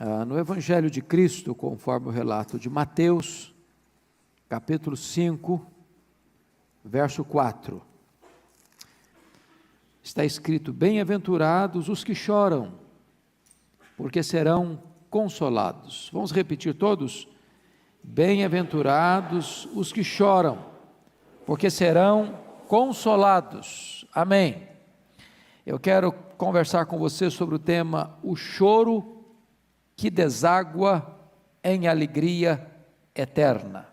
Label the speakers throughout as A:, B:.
A: No Evangelho de Cristo, conforme o relato de Mateus, capítulo 5, verso 4, está escrito: bem-aventurados os que choram, porque serão consolados. Vamos repetir todos? Bem-aventurados os que choram, porque serão consolados. Amém. Eu quero conversar com você sobre o tema: o choro que deságua em alegria eterna.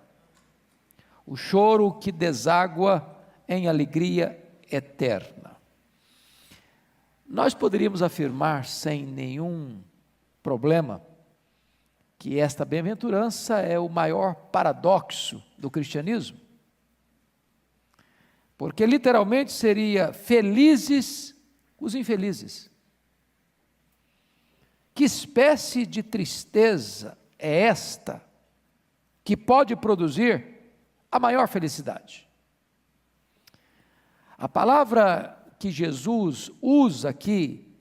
A: O choro que deságua em alegria eterna. Nós poderíamos afirmar sem nenhum problema que esta bem-aventurança é o maior paradoxo do cristianismo, porque literalmente seria: felizes os infelizes. Que espécie de tristeza é esta que pode produzir a maior felicidade? A palavra que Jesus usa aqui,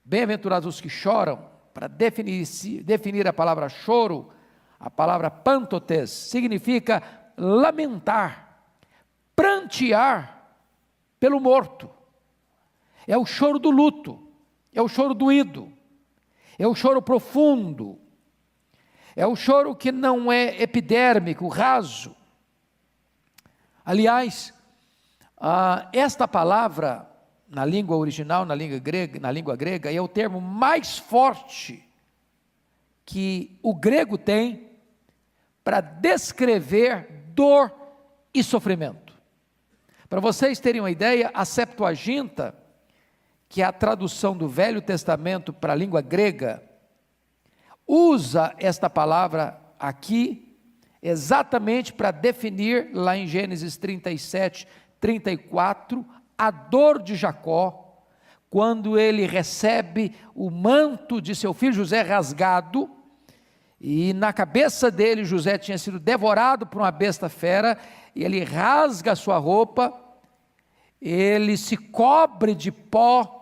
A: bem-aventurados os que choram, para definir a palavra choro, a palavra pantotes, significa lamentar, prantear pelo morto. É o choro do luto, é o choro doído, é o choro profundo, é o choro que não é epidérmico, raso. Aliás, esta palavra, na língua original, na língua grega, é o termo mais forte que o grego tem para descrever dor e sofrimento. Para vocês terem uma ideia, a Septuaginta, que é a tradução do Velho Testamento para a língua grega, usa esta palavra aqui exatamente para definir, lá em Gênesis 37, 34, a dor de Jacó, quando ele recebe o manto de seu filho José rasgado, e na cabeça dele José tinha sido devorado por uma besta fera, e ele rasga a sua roupa, ele se cobre de pó,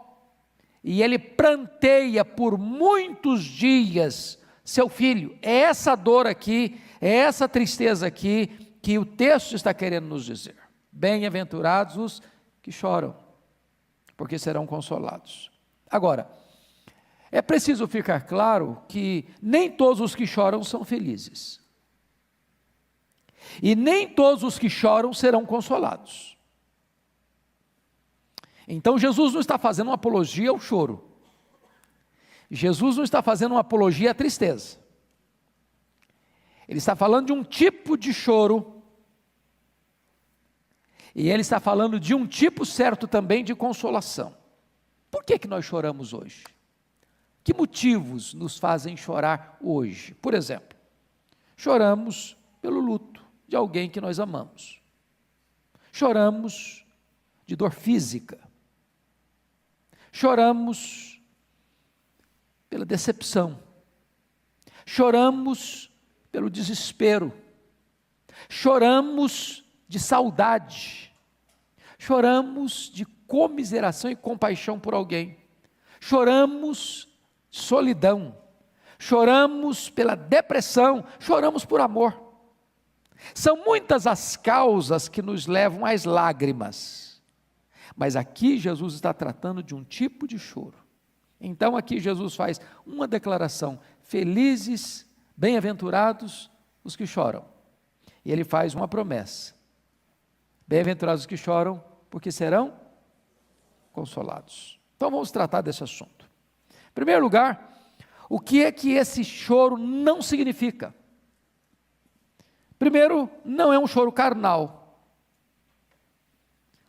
A: e ele pranteia por muitos dias seu filho. É essa dor aqui, é essa tristeza aqui, que o texto está querendo nos dizer. Bem-aventurados os que choram, porque serão consolados. Agora, é preciso ficar claro que nem todos os que choram são felizes, e nem todos os que choram serão consolados. Então Jesus não está fazendo uma apologia ao choro, Jesus não está fazendo uma apologia à tristeza, ele está falando de um tipo de choro, e ele está falando de um tipo certo também de consolação. Por que nós choramos hoje? Que motivos nos fazem chorar hoje? Por exemplo, choramos pelo luto de alguém que nós amamos, choramos de dor física, choramos pela decepção, choramos pelo desespero, choramos de saudade, choramos de comiseração e compaixão por alguém, choramos de solidão, choramos pela depressão, choramos por amor. São muitas as causas que nos levam às lágrimas, mas aqui Jesus está tratando de um tipo de choro. Então aqui Jesus faz uma declaração: felizes, bem-aventurados os que choram. E ele faz uma promessa: bem-aventurados os que choram, porque serão consolados. Então vamos tratar desse assunto. Em primeiro lugar, o que é que esse choro não significa? Primeiro, não é um choro carnal.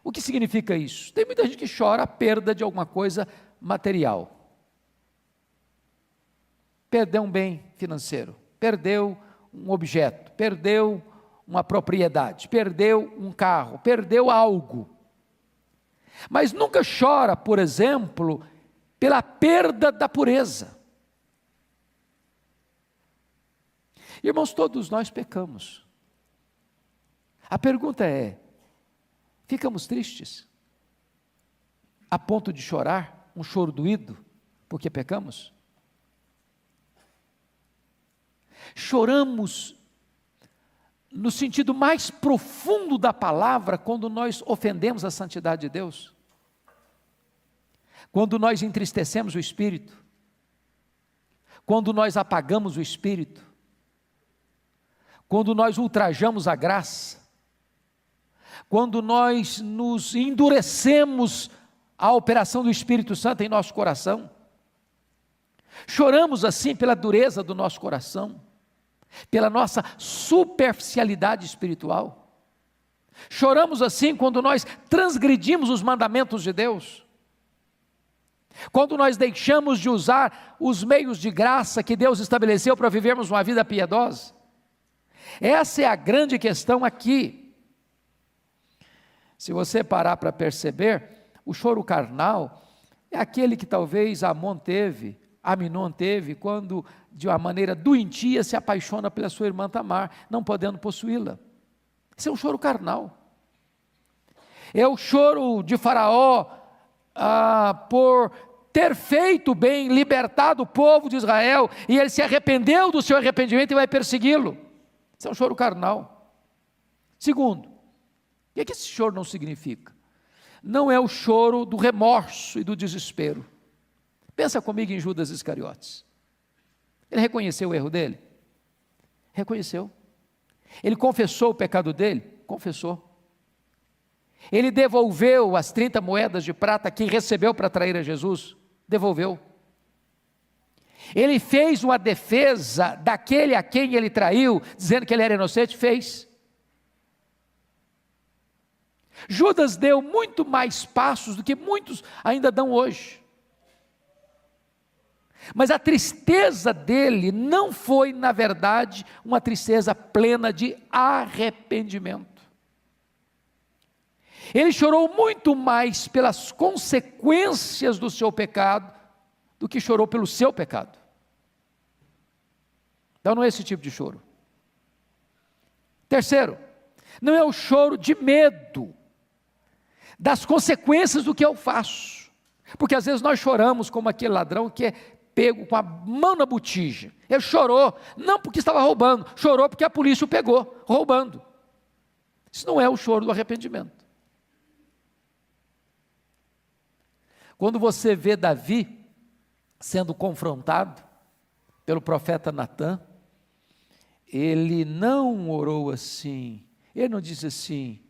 A: O que significa isso? Tem muita gente que chora a perda de alguma coisa material. Perdeu um bem financeiro, perdeu um objeto, perdeu uma propriedade, perdeu um carro, perdeu algo. Mas nunca chora, por exemplo, pela perda da pureza. Irmãos, todos nós pecamos. A pergunta é: ficamos tristes a ponto de chorar, um choro doído, porque pecamos? Choramos no sentido mais profundo da palavra quando nós ofendemos a santidade de Deus, quando nós entristecemos o Espírito, quando nós apagamos o Espírito, quando nós ultrajamos a graça, quando nós nos endurecemos à operação do Espírito Santo em nosso coração. Choramos assim pela dureza do nosso coração, pela nossa superficialidade espiritual. Choramos assim quando nós transgredimos os mandamentos de Deus, quando nós deixamos de usar os meios de graça que Deus estabeleceu para vivermos uma vida piedosa. Essa é a grande questão aqui. Se você parar para perceber, o choro carnal é aquele que talvez Aminon teve, quando de uma maneira doentia se apaixona pela sua irmã Tamar, não podendo possuí-la. Esse é um choro carnal. É o choro de Faraó por ter feito bem, libertado o povo de Israel, e ele se arrependeu do seu arrependimento e vai persegui-lo. Esse é um choro carnal. Segundo, o que esse choro não significa? Não é o choro do remorso e do desespero. Pensa comigo em Judas Iscariotes. Ele reconheceu o erro dele? Reconheceu. Ele confessou o pecado dele? Confessou. Ele devolveu as 30 moedas de prata que recebeu para trair a Jesus? Devolveu. Ele fez uma defesa daquele a quem ele traiu, dizendo que ele era inocente? Fez. Judas deu muito mais passos do que muitos ainda dão hoje. Mas a tristeza dele não foi, na verdade, uma tristeza plena de arrependimento. Ele chorou muito mais pelas consequências do seu pecado do que chorou pelo seu pecado. Então não é esse tipo de choro. Terceiro, não é o choro de medo das consequências do que eu faço, porque às vezes nós choramos como aquele ladrão que é pego com a mão na botija. Ele chorou, não porque estava roubando, chorou porque a polícia o pegou, roubando. Isso não é o choro do arrependimento. Quando você vê Davi sendo confrontado pelo profeta Natã, ele não orou assim, ele não disse assim,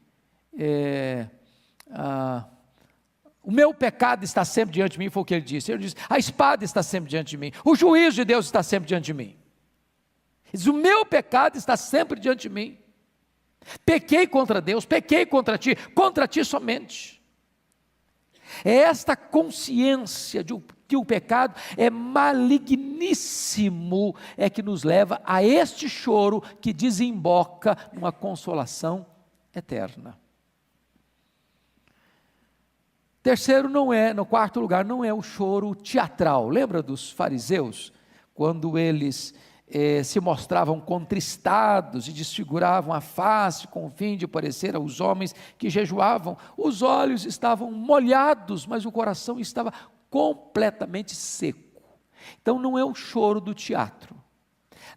A: o meu pecado está sempre diante de mim, foi o que ele disse. Ele disse, a espada está sempre diante de mim, o juízo de Deus está sempre diante de mim. Ele diz, o meu pecado está sempre diante de mim. Pequei contra Deus, pequei contra ti somente. É esta consciência de que o pecado é maligníssimo, é que nos leva a este choro que desemboca numa consolação eterna. Terceiro, no quarto lugar, não é o choro teatral. Lembra dos fariseus? Quando eles se mostravam contristados e desfiguravam a face com o fim de parecer aos homens que jejuavam. Os olhos estavam molhados, mas o coração estava completamente seco. Então não é o choro do teatro,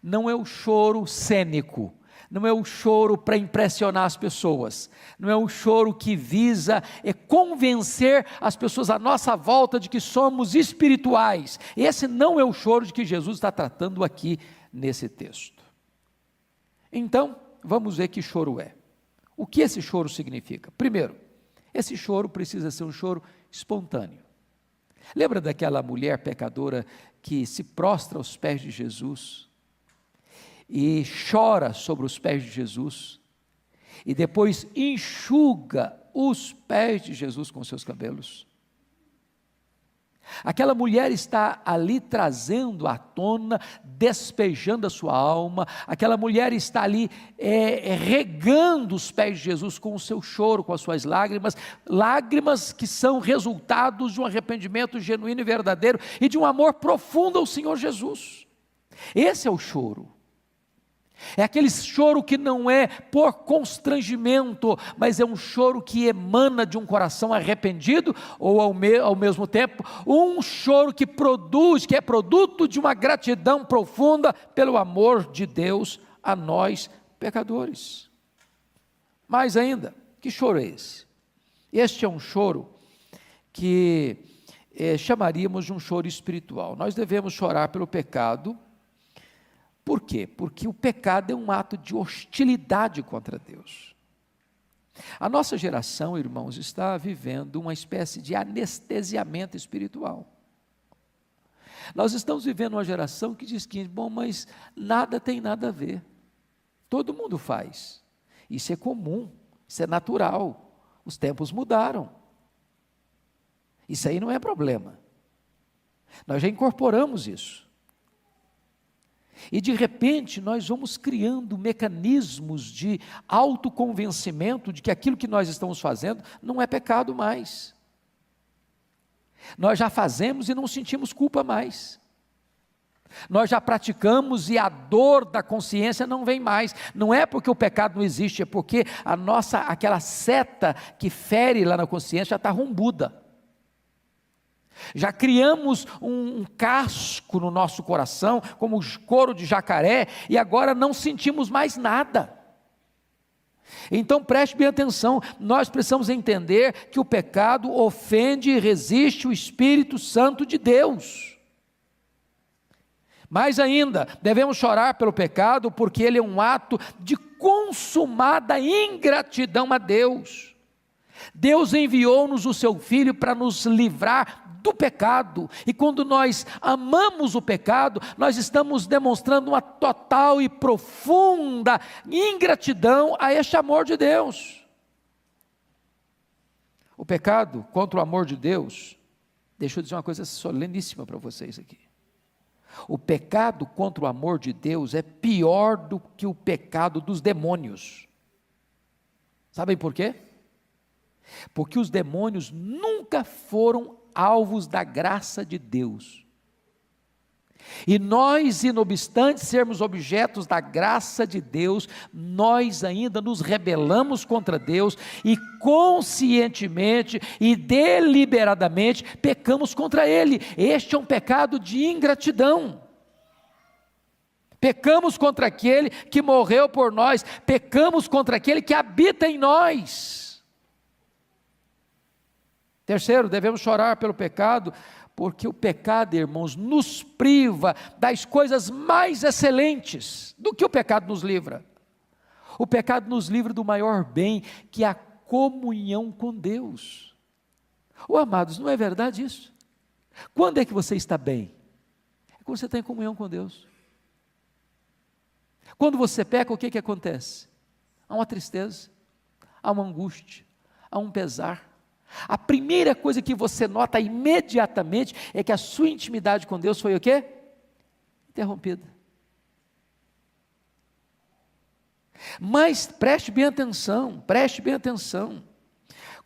A: não é o choro cênico, não é o choro para impressionar as pessoas, não é o choro que visa convencer as pessoas à nossa volta de que somos espirituais. Esse não é o choro de que Jesus está tratando aqui nesse texto. Então, vamos ver que choro é. O que esse choro significa? Primeiro, esse choro precisa ser um choro espontâneo. Lembra daquela mulher pecadora que se prostra aos pés de Jesus e chora sobre os pés de Jesus e depois enxuga os pés de Jesus com seus cabelos? Aquela mulher está ali trazendo à tona, despejando a sua alma. Aquela mulher está ali regando os pés de Jesus com o seu choro, com as suas lágrimas, lágrimas que são resultados de um arrependimento genuíno e verdadeiro e de um amor profundo ao Senhor Jesus. Esse é o choro. É aquele choro que não é por constrangimento, mas é um choro que emana de um coração arrependido, ou ao mesmo tempo, um choro que produz, que é produto de uma gratidão profunda pelo amor de Deus a nós pecadores. Mais ainda, que choro é esse? Este é um choro que chamaríamos de um choro espiritual. Nós devemos chorar pelo pecado. Por quê? Porque o pecado é um ato de hostilidade contra Deus. A nossa geração, irmãos, está vivendo uma espécie de anestesiamento espiritual. Nós estamos vivendo uma geração que diz que, bom, mas nada tem nada a ver. Todo mundo faz. Isso é comum, isso é natural. Os tempos mudaram. Isso aí não é problema. Nós já incorporamos isso. E de repente nós vamos criando mecanismos de autoconvencimento de que aquilo que nós estamos fazendo não é pecado mais. Nós já fazemos e não sentimos culpa mais. Nós já praticamos e a dor da consciência não vem mais. Não é porque o pecado não existe, é porque aquela seta que fere lá na consciência já está rumbuda. Já criamos um casco no nosso coração, como couro de jacaré, e agora não sentimos mais nada. Então preste bem atenção, nós precisamos entender que o pecado ofende e resiste o Espírito Santo de Deus. Mais ainda, devemos chorar pelo pecado, porque ele é um ato de consumada ingratidão a Deus. Deus enviou-nos o seu Filho para nos livrar do pecado, e quando nós amamos o pecado, nós estamos demonstrando uma total e profunda ingratidão a este amor de Deus. O pecado contra o amor de Deus, deixa eu dizer uma coisa soleníssima para vocês aqui. O pecado contra o amor de Deus é pior do que o pecado dos demônios. Sabem por quê? Porque os demônios nunca foram alvos da graça de Deus. E nós, não obstante sermos objetos da graça de Deus, nós ainda nos rebelamos contra Deus e conscientemente e deliberadamente pecamos contra Ele. Este é um pecado de ingratidão. Pecamos contra aquele que morreu por nós, pecamos contra aquele que habita em nós. Terceiro, devemos chorar pelo pecado, porque o pecado, irmãos, nos priva das coisas mais excelentes do que o pecado nos livra. O pecado nos livra do maior bem, que é a comunhão com Deus. Amados, não é verdade isso? Quando é que você está bem? É quando você está em comunhão com Deus. Quando você peca, o que acontece? Há uma tristeza, há uma angústia, há um pesar. A primeira coisa que você nota imediatamente é que a sua intimidade com Deus foi o quê? Interrompida. Mas preste bem atenção,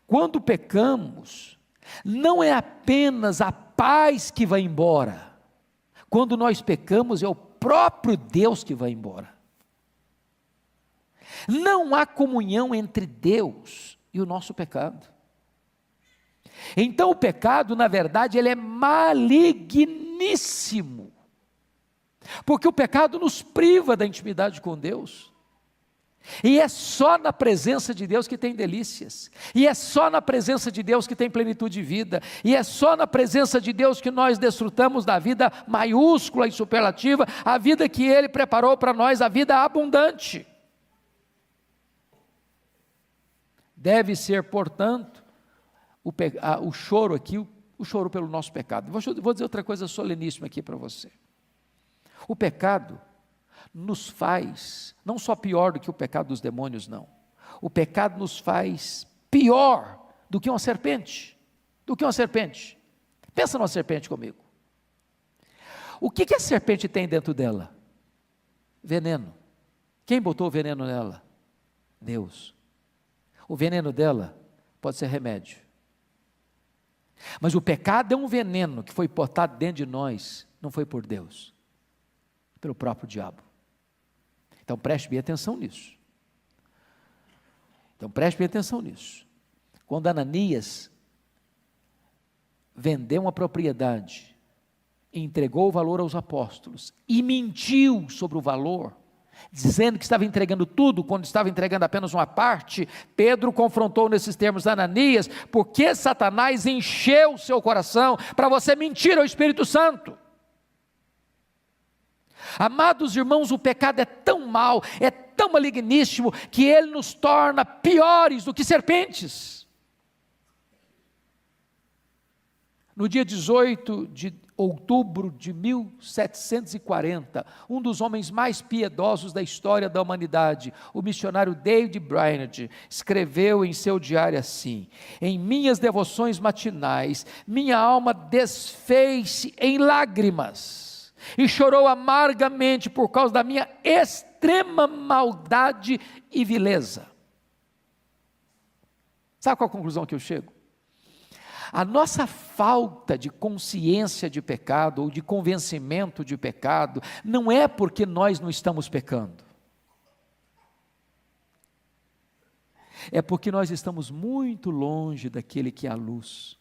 A: quando pecamos, não é apenas a paz que vai embora, quando nós pecamos é o próprio Deus que vai embora. Não há comunhão entre Deus e o nosso pecado. Então o pecado, na verdade, ele é maligníssimo, porque o pecado nos priva da intimidade com Deus, e é só na presença de Deus que tem delícias, e é só na presença de Deus que tem plenitude de vida, e é só na presença de Deus que nós desfrutamos da vida maiúscula e superlativa, a vida que Ele preparou para nós, a vida abundante. Deve ser, portanto, o choro aqui, o choro pelo nosso pecado. Vou dizer outra coisa soleníssima aqui para você. O pecado nos faz, não só pior do que o pecado dos demônios, não. O pecado nos faz pior do que uma serpente. Pensa numa serpente comigo. O que a serpente tem dentro dela? Veneno. Quem botou o veneno nela? Deus. O veneno dela pode ser remédio. Mas o pecado é um veneno que foi botado dentro de nós, não foi por Deus, pelo próprio diabo. Então preste bem atenção nisso. Quando Ananias vendeu uma propriedade, entregou o valor aos apóstolos e mentiu sobre o valor, dizendo que estava entregando tudo, quando estava entregando apenas uma parte, Pedro confrontou nesses termos Ananias: porque Satanás encheu o seu coração para você mentir ao Espírito Santo? Amados irmãos, o pecado é tão mau, é tão maligníssimo, que ele nos torna piores do que serpentes. No dia 18 de outubro de 1740, um dos homens mais piedosos da história da humanidade, o missionário David Brainerd, escreveu em seu diário assim: em minhas devoções matinais, minha alma desfez-se em lágrimas, e chorou amargamente por causa da minha extrema maldade e vileza. Sabe qual a conclusão que eu chego? A nossa falta de consciência de pecado, ou de convencimento de pecado, não é porque nós não estamos pecando, é porque nós estamos muito longe daquele que é a luz.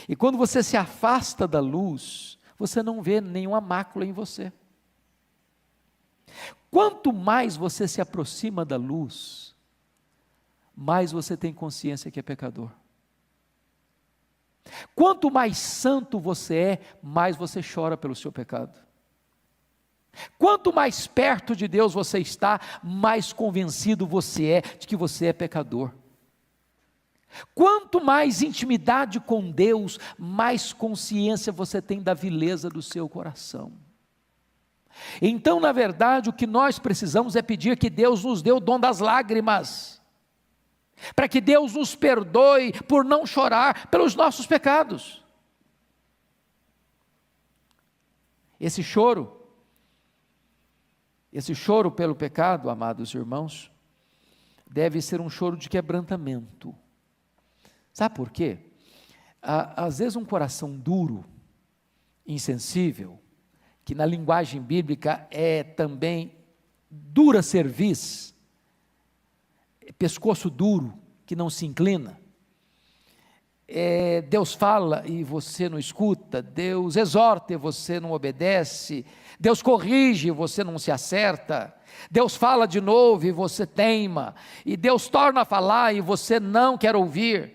A: E quando você se afasta da luz, você não vê nenhuma mácula em você. Quanto mais você se aproxima da luz, mais você tem consciência que é pecador. Quanto mais santo você é, mais você chora pelo seu pecado. Quanto mais perto de Deus você está, mais convencido você é de que você é pecador. Quanto mais intimidade com Deus, mais consciência você tem da vileza do seu coração. Então, na verdade, o que nós precisamos é pedir que Deus nos dê o dom das lágrimas, para que Deus nos perdoe por não chorar pelos nossos pecados. Esse choro pelo pecado, amados irmãos, deve ser um choro de quebrantamento. Sabe por quê? Às vezes um coração duro, insensível, que na linguagem bíblica é também dura cerviz, pescoço duro, que não se inclina, Deus fala e você não escuta, Deus exorta e você não obedece, Deus corrige e você não se acerta, Deus fala de novo e você teima, e Deus torna a falar e você não quer ouvir.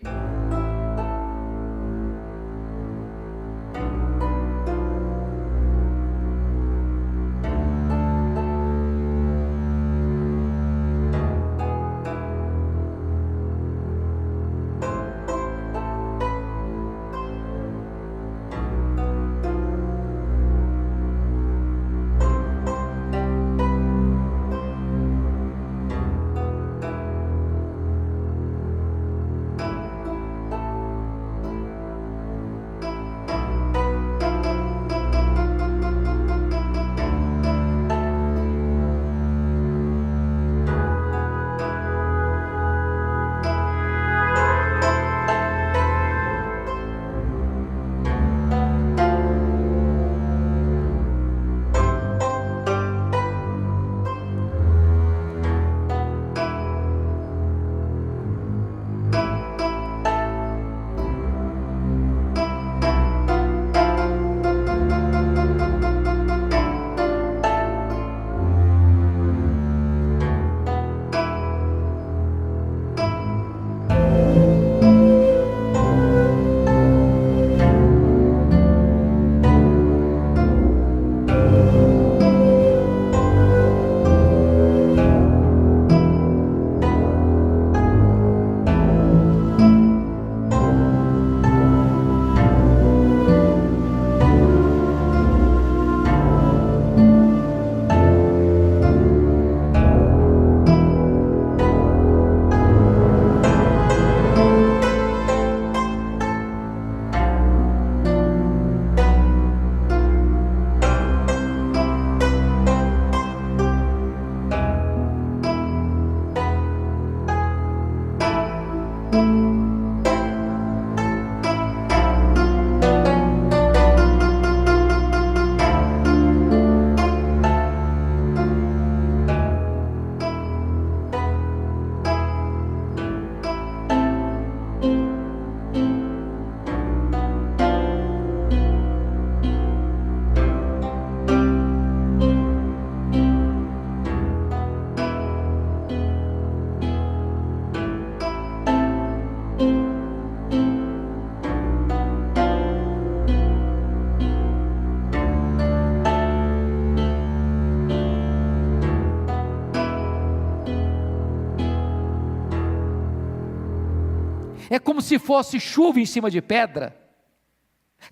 A: é como se fosse chuva em cima de pedra.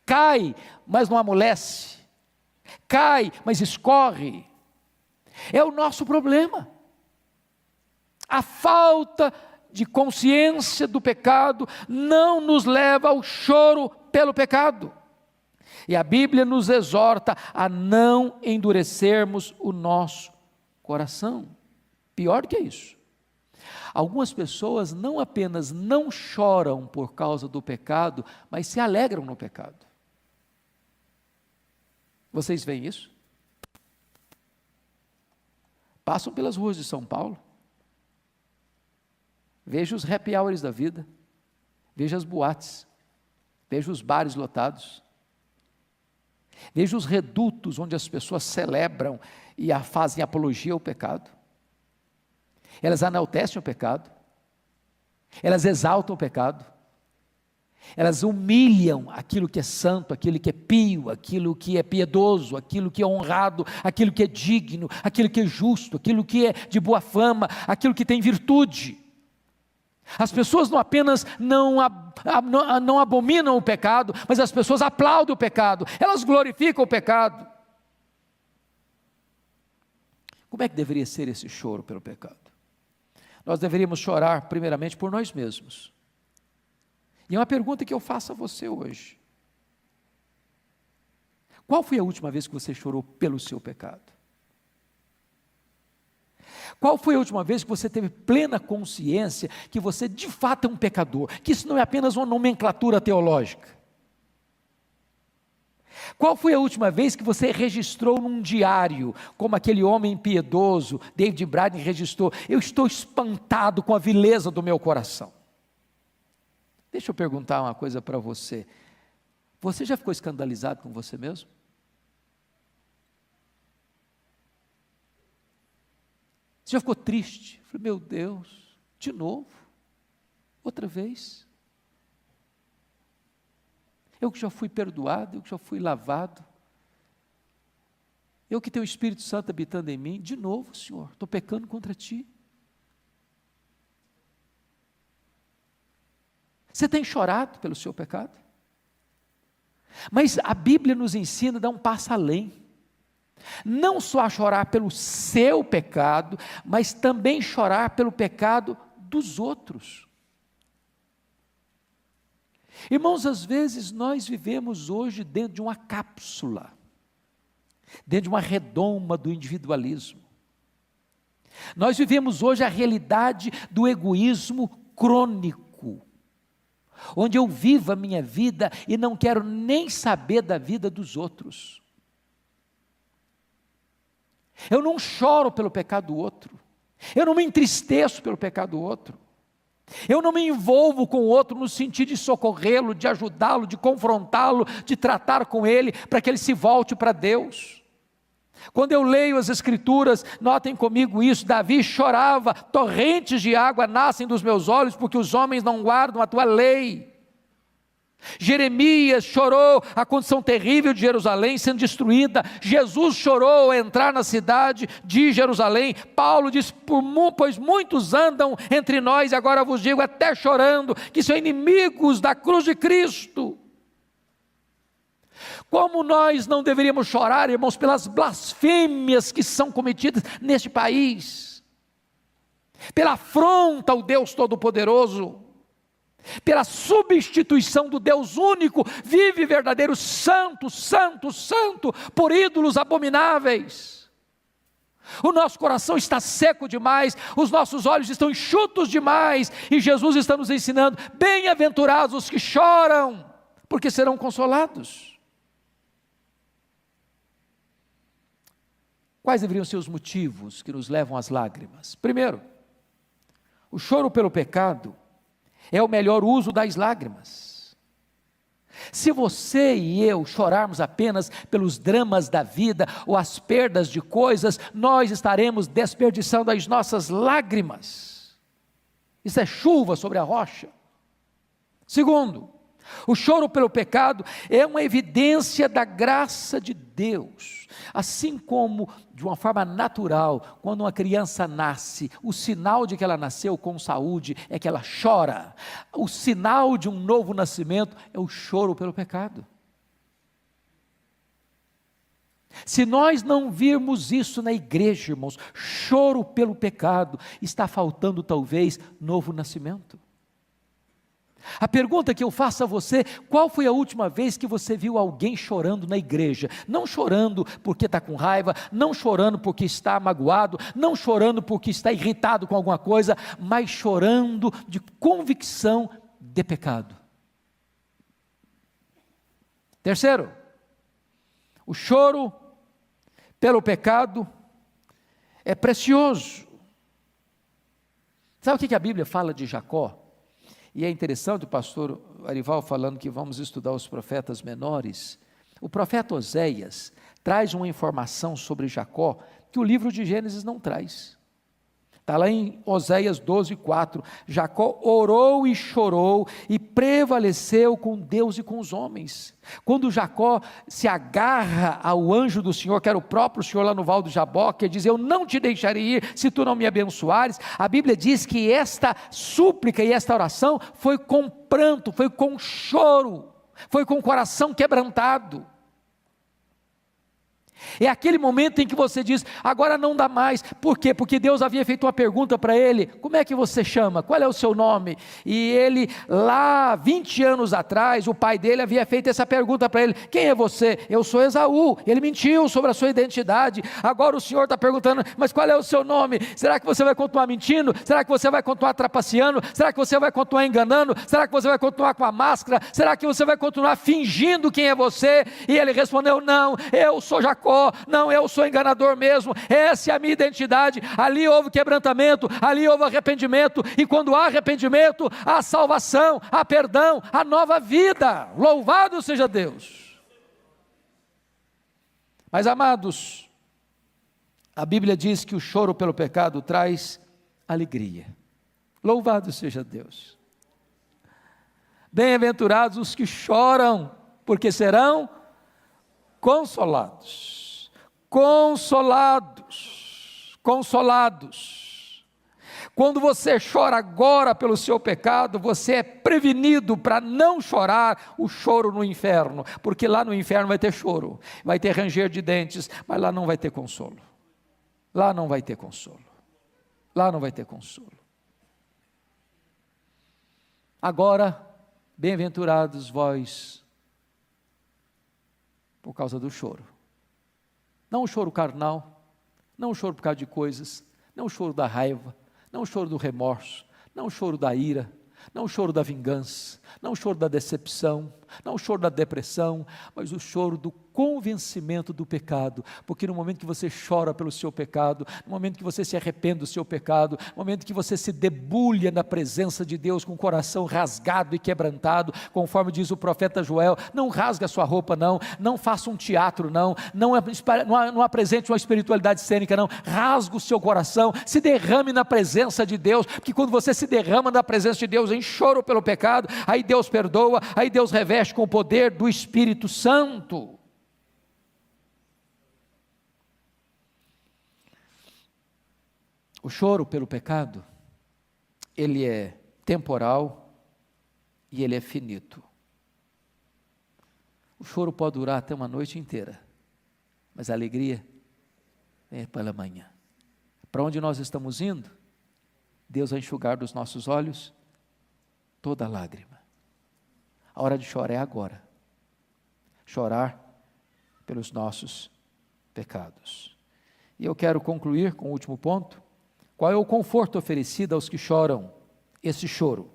A: Cai, mas não amolece. Cai, mas escorre. É o nosso problema. A falta de consciência do pecado não nos leva ao choro pelo pecado. E a Bíblia nos exorta a não endurecermos o nosso coração. Pior do que isso. Algumas pessoas não apenas não choram por causa do pecado, mas se alegram no pecado. Vocês veem isso? Passam pelas ruas de São Paulo, veja os happy hours da vida, veja as boates, veja os bares lotados, veja os redutos onde as pessoas celebram e fazem apologia ao pecado. Elas enaltecem o pecado, elas exaltam o pecado, elas humilham aquilo que é santo, aquilo que é pio, aquilo que é piedoso, aquilo que é honrado, aquilo que é digno, aquilo que é justo, aquilo que é de boa fama, aquilo que tem virtude. As pessoas não apenas não abominam o pecado, mas as pessoas aplaudem o pecado, elas glorificam o pecado. Como é que deveria ser esse choro pelo pecado? Nós deveríamos chorar primeiramente por nós mesmos. E é uma pergunta que eu faço a você hoje. Qual foi a última vez que você chorou pelo seu pecado? Qual foi a última vez que você teve plena consciência que você de fato é um pecador? Que isso não é apenas uma nomenclatura teológica. Qual foi a última vez que você registrou num diário, como aquele homem impiedoso, David Braden registrou: eu estou espantado com a vileza do meu coração. Deixa eu perguntar uma coisa para você. Você já ficou escandalizado com você mesmo? Você já ficou triste? Falei, meu Deus, de novo? Outra vez? Eu que já fui perdoado, eu que já fui lavado, eu que tenho o Espírito Santo habitando em mim, de novo, Senhor, estou pecando contra Ti. Você tem chorado pelo seu pecado? Mas a Bíblia nos ensina a dar um passo além, não só a chorar pelo seu pecado, mas também chorar pelo pecado dos outros. Irmãos, às vezes nós vivemos hoje dentro de uma cápsula, dentro de uma redoma do individualismo. Nós vivemos hoje a realidade do egoísmo crônico, onde eu vivo a minha vida e não quero nem saber da vida dos outros. Eu não choro pelo pecado do outro, eu não me entristeço pelo pecado do outro. Eu não me envolvo com o outro no sentido de socorrê-lo, de ajudá-lo, de confrontá-lo, de tratar com ele, para que ele se volte para Deus. Quando eu leio as Escrituras, notem comigo isso, Davi chorava: torrentes de água nascem dos meus olhos, porque os homens não guardam a tua lei. Jeremias chorou a condição terrível de Jerusalém sendo destruída. Jesus chorou ao entrar na cidade de Jerusalém. Paulo diz: pois muitos andam entre nós, e agora vos digo até chorando, que são inimigos da cruz de Cristo. Como nós não deveríamos chorar, irmãos, pelas blasfêmias que são cometidas neste país, pela afronta ao Deus Todo-Poderoso, pela substituição do Deus único, vive verdadeiro santo, santo, santo, por ídolos abomináveis. O nosso coração está seco demais, os nossos olhos estão enxutos demais, e Jesus está nos ensinando: bem-aventurados os que choram, porque serão consolados. Quais deveriam ser os motivos que nos levam às lágrimas? Primeiro, o choro pelo pecado é o melhor uso das lágrimas. Se você e eu chorarmos apenas pelos dramas da vida ou as perdas de coisas, nós estaremos desperdiçando as nossas lágrimas. Isso é chuva sobre a rocha. Segundo, O choro pelo pecado é uma evidência da graça de Deus. Assim como, de uma forma natural, quando uma criança nasce, o sinal de que ela nasceu com saúde é que ela chora. O sinal de um novo nascimento é o choro pelo pecado. Se nós não virmos isso na igreja, irmãos, choro pelo pecado, está faltando talvez novo nascimento. A pergunta que eu faço a você: qual foi a última vez que você viu alguém chorando na igreja? Não chorando porque está com raiva, não chorando porque está magoado, não chorando porque está irritado com alguma coisa, mas chorando de convicção de pecado. Terceiro, o choro pelo pecado é precioso. Sabe o que a Bíblia fala de Jacó? E é interessante o pastor Arival falando que vamos estudar os profetas menores. O profeta Oséias traz uma informação sobre Jacó que o livro de Gênesis não traz. Está lá em Oséias 12:4, Jacó orou e chorou e prevaleceu com Deus e com os homens. Quando Jacó se agarra ao anjo do Senhor, que era o próprio Senhor lá no Val do Jaboque, diz: eu não te deixarei ir se tu não me abençoares. A Bíblia diz que esta súplica e esta oração foi com pranto, foi com choro, foi com o coração quebrantado. É aquele momento em que você diz: agora não dá mais. Por quê? Porque Deus havia feito uma pergunta para ele: como é que você chama? Qual é o seu nome? E ele, lá 20 anos atrás, o pai dele havia feito essa pergunta para ele: quem é você? Eu sou Esaú. Ele mentiu sobre a sua identidade. Agora o Senhor está perguntando: mas qual é o seu nome? Será que você vai continuar mentindo? Será que você vai continuar trapaceando? Será que você vai continuar enganando? Será que você vai continuar com a máscara? Será que você vai continuar fingindo quem é você? E ele respondeu: não, eu sou Jacó. Não, eu sou enganador mesmo, essa é a minha identidade. Ali houve quebrantamento, ali houve arrependimento, e quando há arrependimento, há salvação, há perdão, há nova vida. Louvado seja Deus. Mas amados, a Bíblia diz que o choro pelo pecado traz alegria. Louvado seja Deus. Bem-aventurados os que choram, porque serão consolados. Consolados. Quando você chora agora pelo seu pecado, você é prevenido para não chorar o choro no inferno, porque lá no inferno vai ter choro, vai ter ranger de dentes, mas lá não vai ter consolo. Lá não vai ter consolo. Lá não vai ter consolo. Agora, bem-aventurados vós, por causa do choro. Não o choro carnal, não o choro por causa de coisas, não o choro da raiva, não o choro do remorso, não o choro da ira, não o choro da vingança, não o choro da decepção, não o choro da depressão, mas o choro do convencimento do pecado, porque no momento que você chora pelo seu pecado, no momento que você se arrepende do seu pecado, no momento que você se debulha na presença de Deus com o coração rasgado e quebrantado, conforme diz o profeta Joel, não rasga a sua roupa não, não faça um teatro não apresente uma espiritualidade cênica não, rasga o seu coração, se derrame na presença de Deus, porque quando você se derrama na presença de Deus em choro pelo pecado, aí Deus perdoa, aí Deus reveste com o poder do Espírito Santo. O choro pelo pecado, ele é temporal e ele é finito. O choro pode durar até uma noite inteira, mas a alegria é pela manhã. Para onde nós estamos indo? Deus vai enxugar dos nossos olhos toda lágrima. A hora de chorar é agora. Chorar pelos nossos pecados. E eu quero concluir com o último ponto. Qual é o conforto oferecido aos que choram esse choro?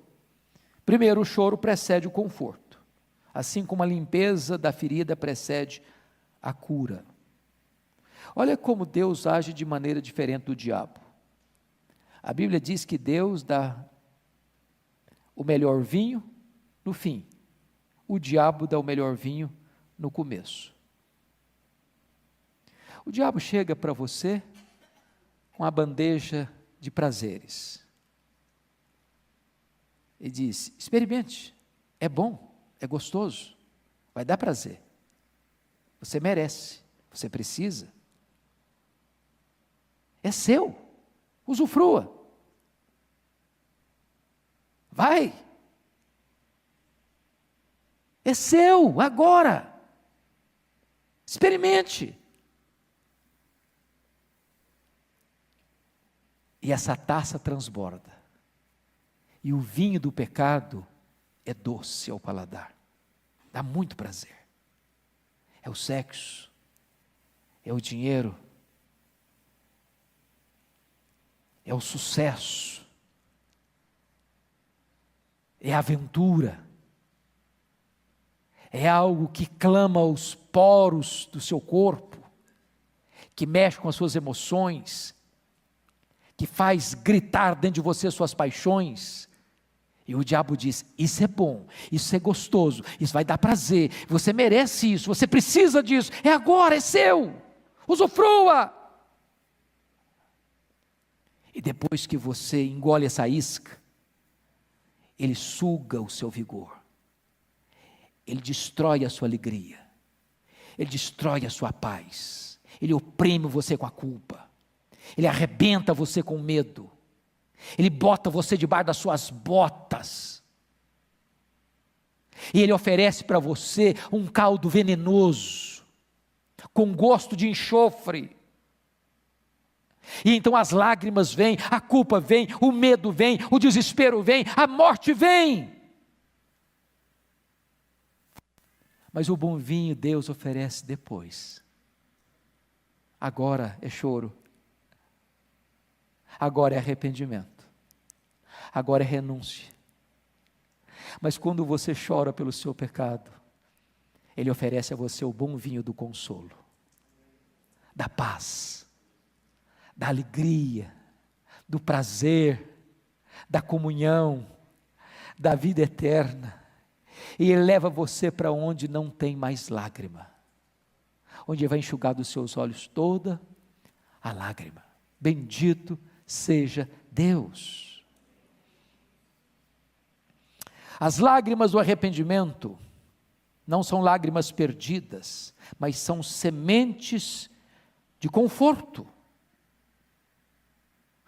A: Primeiro, o choro precede o conforto, assim como a limpeza da ferida precede a cura. Olha como Deus age de maneira diferente do diabo. A Bíblia diz que Deus dá o melhor vinho no fim, o diabo dá o melhor vinho no começo. O diabo chega para você com a bandeja de prazeres e diz: experimente, é bom, é gostoso, vai dar prazer. Você merece, você precisa. É seu, usufrua. Vai. É seu, agora. Experimente. E essa taça transborda. E o vinho do pecado é doce ao paladar. Dá muito prazer. É o sexo. É o dinheiro. É o sucesso. É a aventura. É algo que clama aos poros do seu corpo, que mexe com as suas emoções, que faz gritar dentro de você suas paixões. E o diabo diz: isso é bom, isso é gostoso, isso vai dar prazer, você merece isso, você precisa disso, é agora, é seu, usufrua. E depois que você engole essa isca, ele suga o seu vigor, ele destrói a sua alegria, ele destrói a sua paz, ele oprime você com a culpa, ele arrebenta você com medo, ele bota você debaixo das suas botas, e ele oferece para você um caldo venenoso, com gosto de enxofre. E então as lágrimas vêm, a culpa vem, o medo vem, o desespero vem, a morte vem. Mas o bom vinho Deus oferece depois. Agora é choro, agora é arrependimento, agora é renúncia. Mas quando você chora pelo seu pecado, Ele oferece a você o bom vinho do consolo, da paz, da alegria, do prazer, da comunhão, da vida eterna. E Ele leva você para onde não tem mais lágrima, onde Ele vai enxugar dos seus olhos toda a lágrima. Bendito seja Deus. As lágrimas do arrependimento não são lágrimas perdidas, mas são sementes de conforto.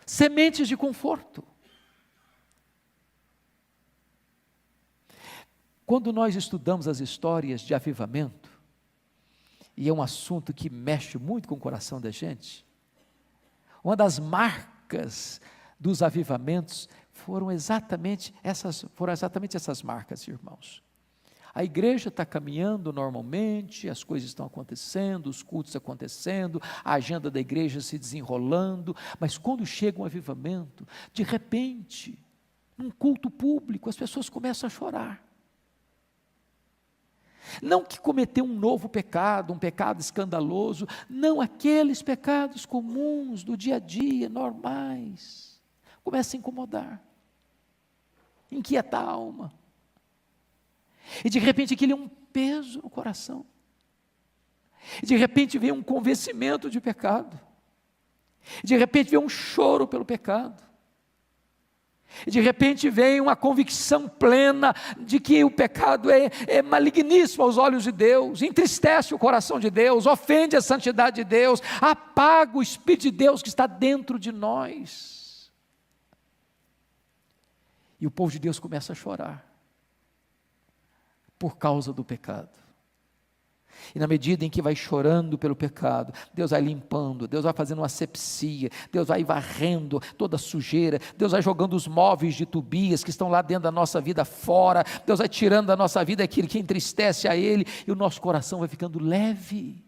A: Sementes de conforto. Quando nós estudamos as histórias de avivamento, e é um assunto que mexe muito com o coração da gente, uma das marcas dos avivamentos foram exatamente essas marcas, irmãos. A igreja está caminhando normalmente, as coisas estão acontecendo, os cultos acontecendo, a agenda da igreja se desenrolando, mas quando chega um avivamento, de repente, num culto público, as pessoas começam a chorar. Não que cometeu um novo pecado, um pecado escandaloso, não, aqueles pecados comuns do dia a dia, normais, começam a incomodar, inquietar a alma. E de repente aquilo é um peso no coração. E de repente vem um convencimento de pecado. E de repente vem um choro pelo pecado. E de repente vem uma convicção plena de que o pecado é maligníssimo aos olhos de Deus, entristece o coração de Deus, ofende a santidade de Deus, apaga o Espírito de Deus que está dentro de nós. E o povo de Deus começa a chorar por causa do pecado. E na medida em que vai chorando pelo pecado, Deus vai limpando, Deus vai fazendo uma asepsia, Deus vai varrendo toda a sujeira, Deus vai jogando os móveis de Tobias que estão lá dentro da nossa vida fora, Deus vai tirando da nossa vida aquilo que entristece a Ele, e o nosso coração vai ficando leve,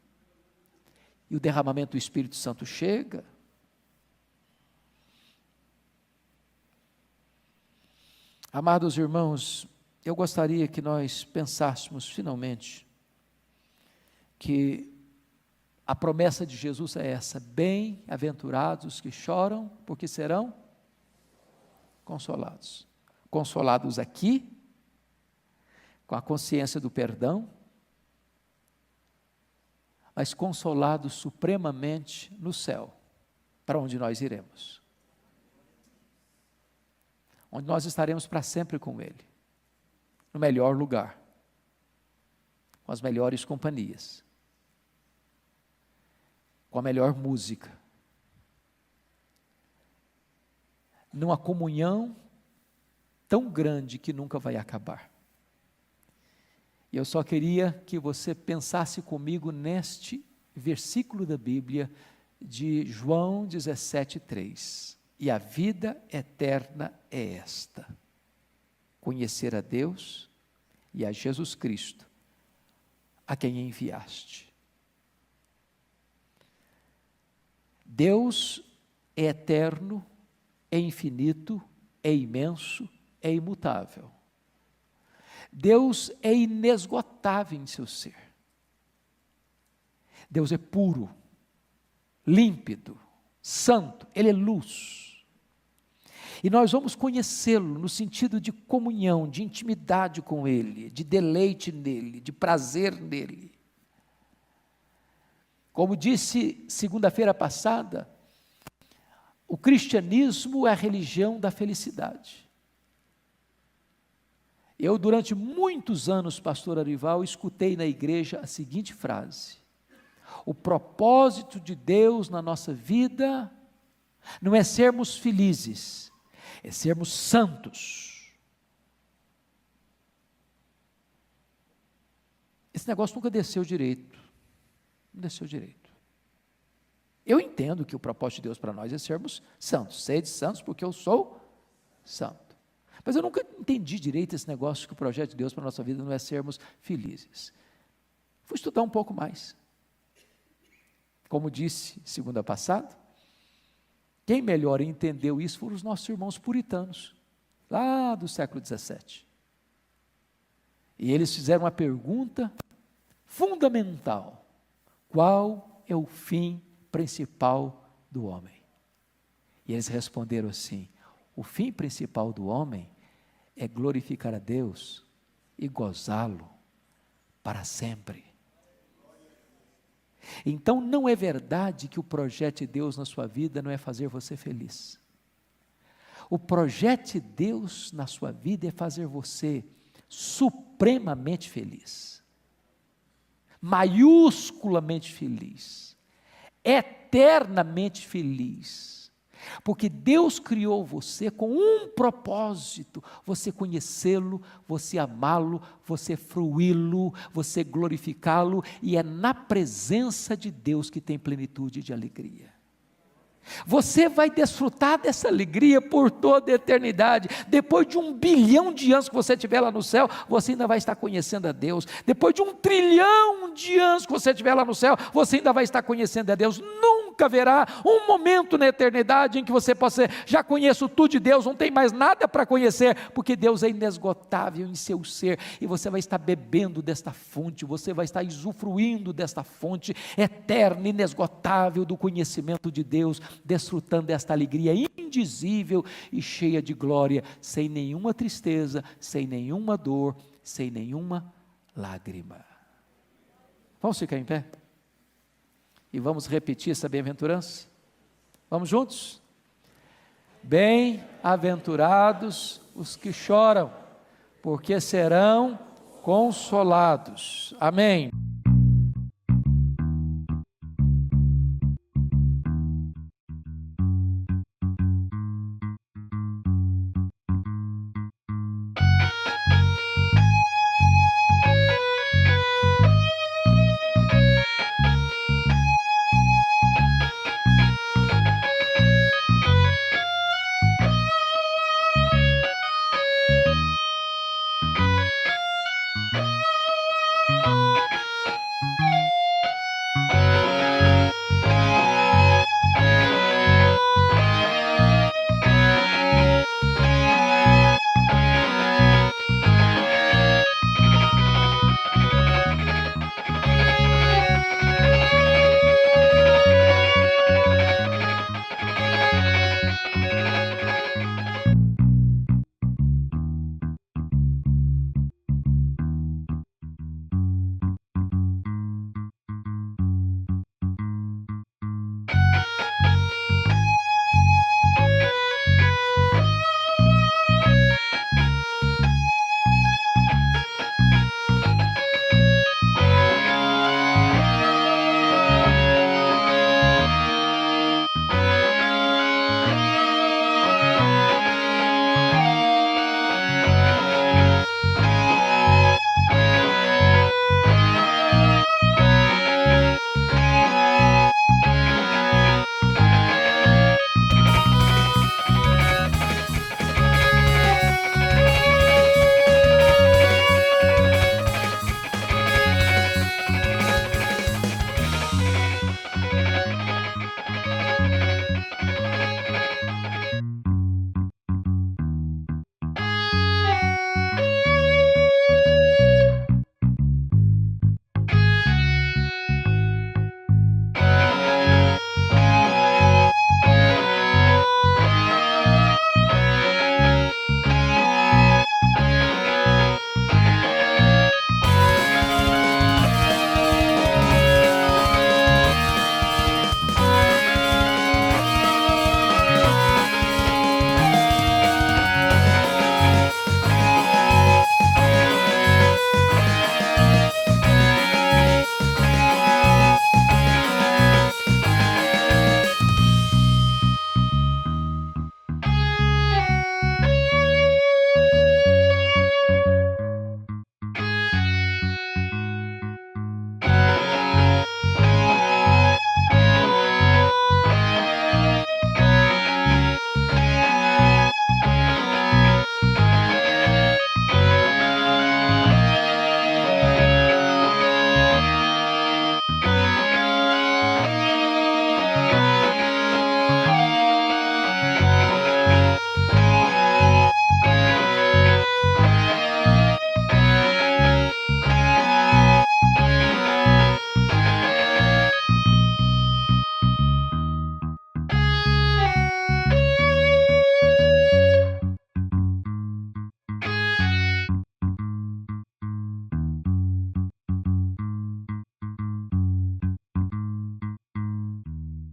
A: e o derramamento do Espírito Santo chega. Amados irmãos, eu gostaria que nós pensássemos finalmente que a promessa de Jesus é essa: bem-aventurados os que choram, porque serão consolados. Consolados aqui, com a consciência do perdão, mas consolados supremamente no céu, para onde nós iremos, onde nós estaremos para sempre com Ele, no melhor lugar, com as melhores companhias, com a melhor música, numa comunhão tão grande que nunca vai acabar. E eu só queria que você pensasse comigo neste versículo da Bíblia de João 17:3. E a vida eterna é esta: conhecer a Deus e a Jesus Cristo, a quem enviaste. Deus é eterno, é infinito, é imenso, é imutável. Deus é inesgotável em seu ser. Deus é puro, límpido, santo, Ele é luz. E nós vamos conhecê-lo no sentido de comunhão, de intimidade com Ele, de deleite nele, de prazer nele. Como disse segunda-feira passada, o cristianismo é a religião da felicidade. Eu, durante muitos anos, pastor Arival, escutei na igreja a seguinte frase: o propósito de Deus na nossa vida não é sermos felizes, é sermos santos. Esse negócio nunca desceu direito, não desceu direito. Eu entendo que o propósito de Deus para nós é sermos santos, sede santos porque eu sou santo. Mas eu nunca entendi direito esse negócio que o projeto de Deus para a nossa vida não é sermos felizes. Fui estudar um pouco mais. Como disse segunda passada, quem melhor entendeu isso foram os nossos irmãos puritanos, lá do século XVII. E eles fizeram uma pergunta fundamental: qual é o fim principal do homem? E eles responderam assim: o fim principal do homem é glorificar a Deus e gozá-lo para sempre. Então não é verdade que o projeto de Deus na sua vida não é fazer você feliz. O projeto de Deus na sua vida é fazer você supremamente feliz, maiusculamente feliz, eternamente feliz. Porque Deus criou você com um propósito: você conhecê-lo, você amá-lo, você fruí-lo, você glorificá-lo, e é na presença de Deus que tem plenitude de alegria. Você vai desfrutar dessa alegria por toda a eternidade. Depois de 1 bilhão de anos que você estiver lá no céu, você ainda vai estar conhecendo a Deus. Depois de 1 trilhão de anos que você estiver lá no céu, você ainda vai estar conhecendo a Deus. Nunca haverá um momento na eternidade em que você possa dizer: já conheço tudo de Deus, não tem mais nada para conhecer, porque Deus é inesgotável em seu ser, e você vai estar bebendo desta fonte, você vai estar usufruindo desta fonte eterna, inesgotável do conhecimento de Deus, desfrutando desta alegria indizível e cheia de glória, sem nenhuma tristeza, sem nenhuma dor, sem nenhuma lágrima. Vamos ficar em pé? E vamos repetir essa bem-aventurança? Vamos juntos? Bem-aventurados os que choram, porque serão consolados. Amém.